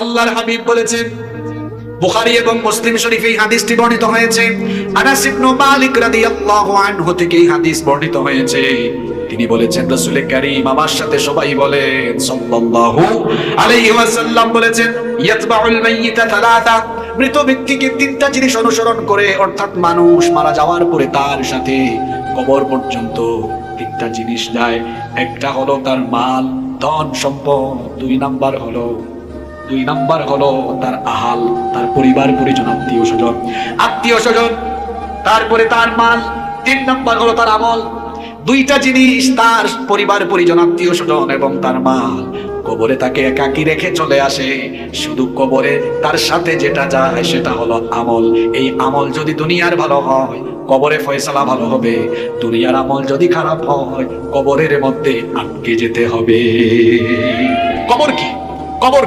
আল্লাহর হাবিব বলেছেন, বুখারী এবং মুসলিম শরীফে এই হাদিসটি বর্ণিত হয়েছে। আনাস ইবনে মালিক রাদিয়াল্লাহু আনহু থেকে এই হাদিস বর্ণিত হয়েছে। তিনি বলেছেন, রাসূল কারীম আমার সাথে সবাই বলেন সাল্লাল্লাহু আলাইহি ওয়াসাল্লাম বলেছেন, ইয়াতবাউল মাইয়িতা সালাসা, মৃত ব্যক্তিকে তিনটা জিনিস অনুসরণ করে, অর্থাৎ মানুষ মারা যাওয়ার পরে তার সাথে কবর পর্যন্ত তিনটা জিনিস যায়। একটা হলো তার মাল, ধন সম্পদ। দুই নাম্বার হলো তার আহাল, তার পরিবার পরিজন, আত্মীয় স্বজন। তারপরে তার মাল। 3 নাম্বার হলো তার আমল। দুইটা জিনিস, তার পরিবার পরিজন, আত্মীয় স্বজন এবং তার মাল, কবরে তাকে একাকী রেখে চলে আসে। শুধু কবরে তার সাথে যেটা যায় সেটা হলো আমল। এই আমল যদি দুনিয়ার ভালো হয়, কবরে ফয়সালা ভালো হবে। দুনিয়ার আমল যদি খারাপ হয়, কবরের মধ্যে আটকে যেতে হবে। কবর কি? কবর